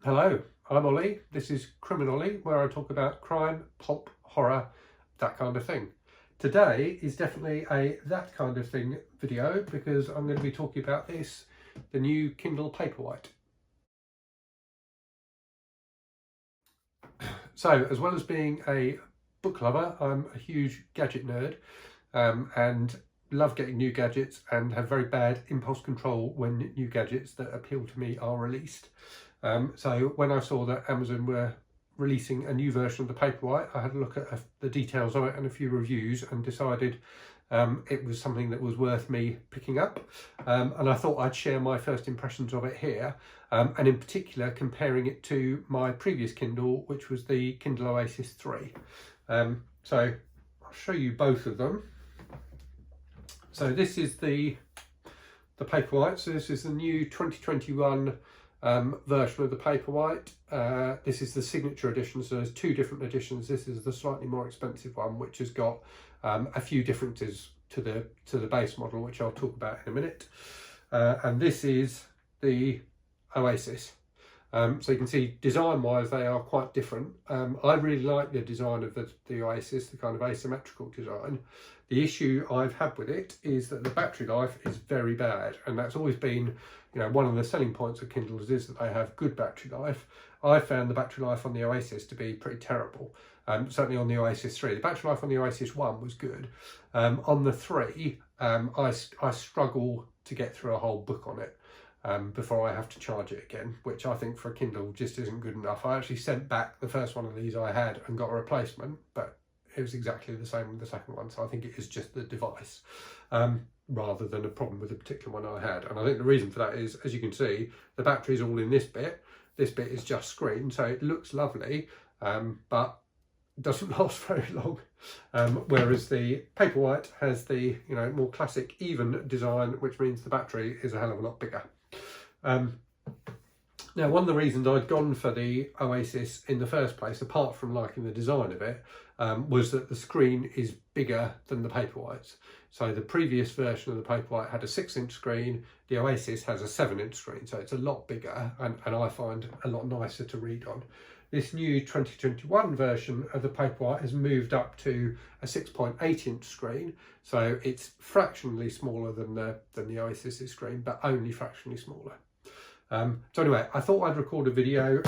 Hello, I'm Ollie. This is Criminally, where I talk about crime, pulp, horror, that kind of thing. Today is definitely a that kind of thing video because I'm going to be talking about the new Kindle Paperwhite. So, as well as being a book lover, I'm a huge gadget nerd and love getting new gadgets and have very bad impulse control when new gadgets that appeal to me are released. So when I saw that Amazon were releasing a new version of the Paperwhite, I had a look at the details of it and a few reviews and decided it was something that was worth me picking up. And I thought I'd share my first impressions of it here, and in particular comparing it to my previous Kindle, which was the Kindle Oasis 3. So I'll show you both of them. So this is the Paperwhite. So this is the new 2021 version of the Paperwhite. This is the Signature Edition, so there's two different editions. This is the slightly more expensive one, which has got a few differences to the base model, which I'll talk about in a minute. And this is the Oasis. So you can see design-wise they are quite different. I really like the design of the Oasis, the kind of asymmetrical design. The issue I've had with it is that the battery life is very bad, and that's always been, one of the selling points of Kindles is that they have good battery life. I found the battery life on the Oasis to be pretty terrible. Certainly on the Oasis 3. The battery life on the Oasis 1 was good. On the 3, I struggle to get through a whole book on it before I have to charge it again, which I think for a Kindle just isn't good enough. I actually sent back the first one of these I had and got a replacement, but it was exactly the same with the second one, so I think it is just the device rather than a problem with the particular one I had. And I think the reason for that is, as you can see, the battery's all in this bit is just screen, so it looks lovely, but doesn't last very long. Whereas the Paperwhite has the more classic even design, which means the battery is a hell of a lot bigger. Now, one of the reasons I'd gone for the Oasis in the first place, apart from liking the design of it, was that the screen is bigger than the Paperwhite's. So the previous version of the Paperwhite had a 6-inch screen, the Oasis has a 7-inch screen, so it's a lot bigger and I find a lot nicer to read on. This new 2021 version of the Paperwhite has moved up to a 6.8-inch screen, so it's fractionally smaller than the Oasis's screen, but only fractionally smaller. So anyway, I thought I'd record a video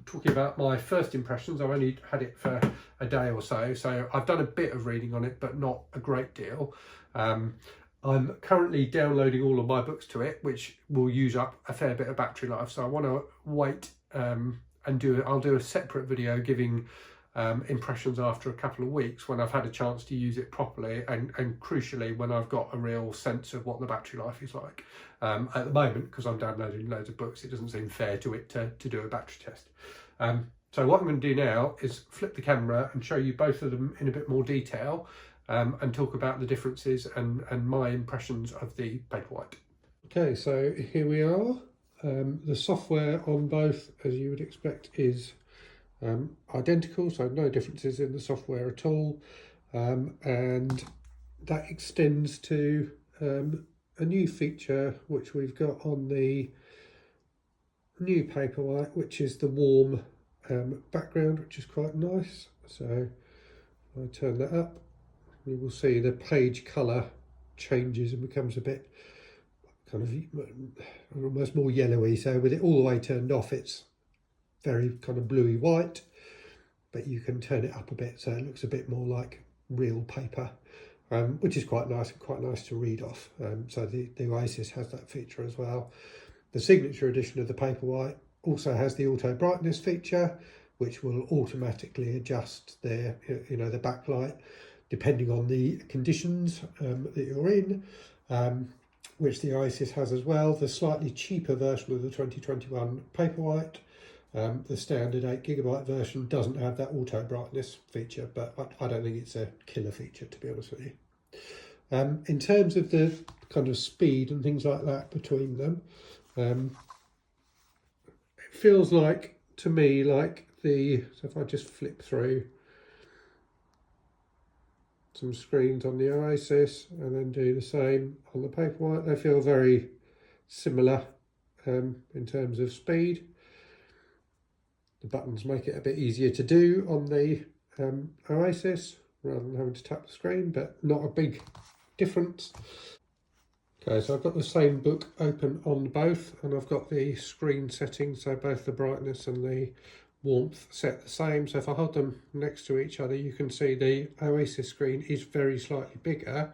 talking about my first impressions. I've only had it for a day or so, so I've done a bit of reading on it, but not a great deal. I'm currently downloading all of my books to it, which will use up a fair bit of battery life, so I want to wait and I'll do a separate video giving impressions after a couple of weeks when I've had a chance to use it properly and crucially when I've got a real sense of what the battery life is like. At the moment, because I'm downloading loads of books, it doesn't seem fair to it to do a battery test. So what I'm going to do now is flip the camera and show you both of them in a bit more detail and talk about the differences and my impressions of the Paperwhite. Okay, so here we are. The software on both, as you would expect, is identical, so no differences in the software at all, and that extends to a new feature which we've got on the new Paperwhite, which is the warm background, which is quite nice. So if I turn that up, you will see the page colour changes and becomes a bit kind of almost more yellowy. So with it all the way turned off, it's very kind of bluey white, but you can turn it up a bit so it looks a bit more like real paper, which is quite nice and quite nice to read off. So the Oasis has that feature as well. The Signature Edition of the Paperwhite also has the auto brightness feature, which will automatically adjust the backlight depending on the conditions that you're in, which the Oasis has as well. The slightly cheaper version of the 2021 Paperwhite, the standard 8GB version, doesn't have that auto brightness feature, but I don't think it's a killer feature, to be honest with you. In terms of the kind of speed and things like that between them, it feels like, to me, like so if I just flip through some screens on the Oasis and then do the same on the Paperwhite, they feel very similar in terms of speed. The buttons make it a bit easier to do on the Oasis rather than having to tap the screen, but not a big difference. Okay, so I've got the same book open on both, and I've got the screen settings, so both the brightness and the warmth set the same. So if I hold them next to each other, you can see the Oasis screen is very slightly bigger,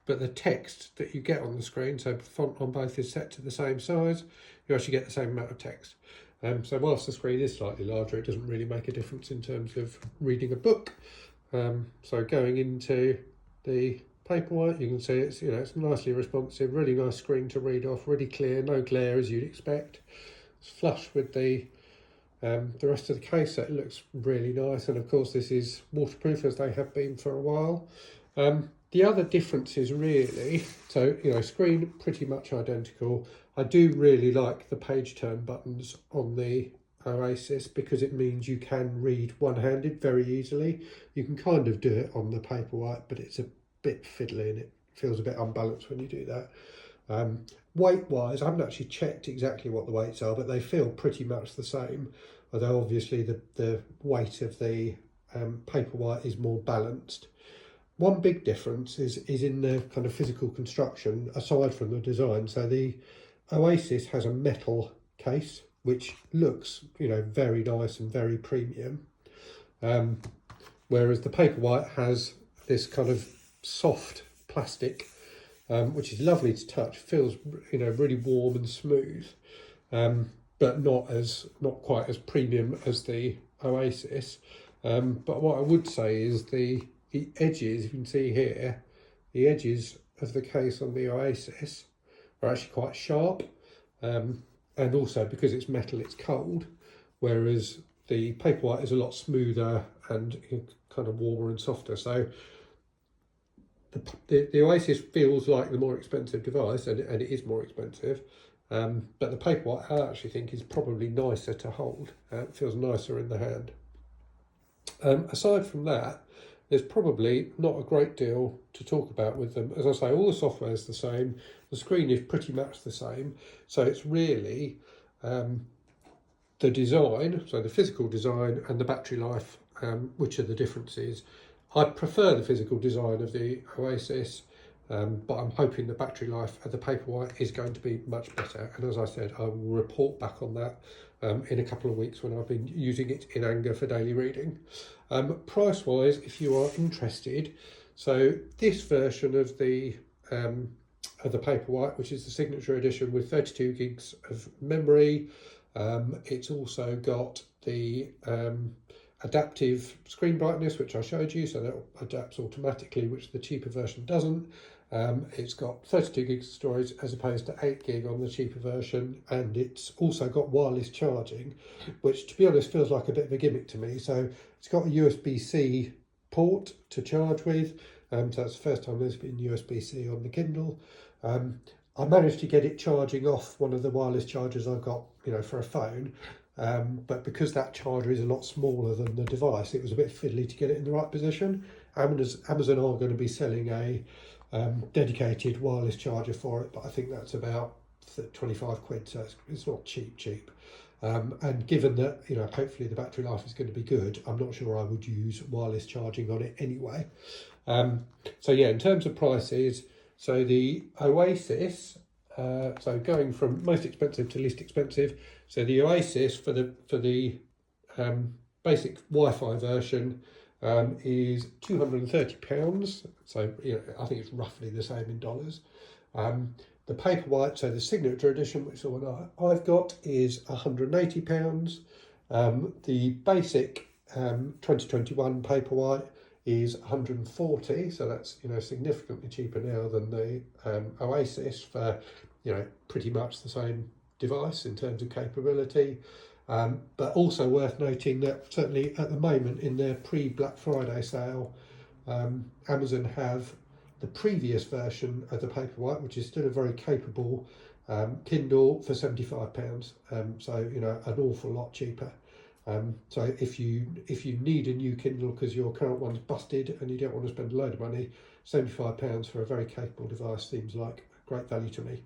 but the text that you get on the screen, so the font on both is set to the same size, you actually get the same amount of text. So whilst the screen is slightly larger, it doesn't really make a difference in terms of reading a book. So going into the Paperwhite, you can see it's nicely responsive, really nice screen to read off, really clear, no glare as you'd expect. It's flush with the rest of the case, so it looks really nice, and of course this is waterproof as they have been for a while. The other difference is really, so screen pretty much identical. I do really like the page turn buttons on the Oasis because it means you can read one-handed very easily. You can kind of do it on the Paperwhite, but it's a bit fiddly and it feels a bit unbalanced when you do that. Weight-wise, I haven't actually checked exactly what the weights are, but they feel pretty much the same, although obviously the weight of the Paperwhite is more balanced. One big difference is in the kind of physical construction, aside from the design. So the Oasis has a metal case, which looks, very nice and very premium, whereas the Paperwhite has this kind of soft plastic, which is lovely to touch. Feels, really warm and smooth, but not quite as premium as the Oasis. But what I would say is the edges, you can see here, the edges of the case on the Oasis are actually quite sharp, and also because it's metal, it's cold, whereas the Paperwhite is a lot smoother and kind of warmer and softer. So the Oasis feels like the more expensive device, and it is more expensive, but the Paperwhite I actually think is probably nicer to hold. It feels nicer in the hand. Aside from that, there's probably not a great deal to talk about with them. As I say, all the software is the same, the screen is pretty much the same, so it's really the design, so the physical design and the battery life, which are the differences. I prefer the physical design of the Oasis, but I'm hoping the battery life of the Paperwhite is going to be much better, and as I said, I will report back on that in a couple of weeks when I've been using it in anger for daily reading. Price wise, if you are interested, so this version of the Paperwhite, which is the Signature Edition with 32 gigs of memory, it's also got the adaptive screen brightness, which I showed you, so that adapts automatically, which the cheaper version doesn't. It's got 32 gigs of storage as opposed to 8 gig on the cheaper version, and it's also got wireless charging, which to be honest feels like a bit of a gimmick to me. So it's got a USB-C port to charge with, so that's the first time there's been USB-C on the Kindle. I managed to get it charging off one of the wireless chargers I've got, for a phone, but because that charger is a lot smaller than the device, it was a bit fiddly to get it in the right position. Amazon are going to be selling a dedicated wireless charger for it, but I think that's about 25 quid, so it's not cheap. And given that, hopefully the battery life is going to be good, I'm not sure I would use wireless charging on it anyway. So yeah, in terms of prices, so the Oasis, so going from most expensive to least expensive, so the Oasis for the basic Wi-Fi version is £230. So I think it's roughly the same in dollars. The Paperwhite, so the Signature Edition, which is the one I've got, is £180. The basic 2021 Paperwhite is 140, so that's significantly cheaper now than the Oasis for pretty much the same device in terms of capability. But also worth noting that certainly at the moment in their pre-Black Friday sale, Amazon have the previous version of the Paperwhite, which is still a very capable Kindle, for £75. So an awful lot cheaper. So if you need a new Kindle because your current one's busted and you don't want to spend a load of money, £75 for a very capable device seems like great value to me.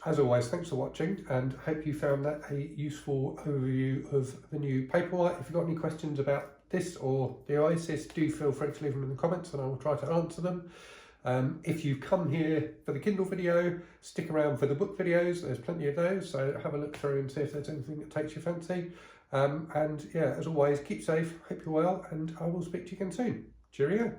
As always, thanks for watching, and hope you found that a useful overview of the new Paperwhite. If you've got any questions about this or the Oasis, do feel free to leave them in the comments and I will try to answer them. If you've come here for the Kindle video, stick around for the book videos. There's plenty of those, so have a look through and see if there's anything that takes your fancy. And yeah, as always, keep safe, hope you're well, and I will speak to you again soon. Cheerio.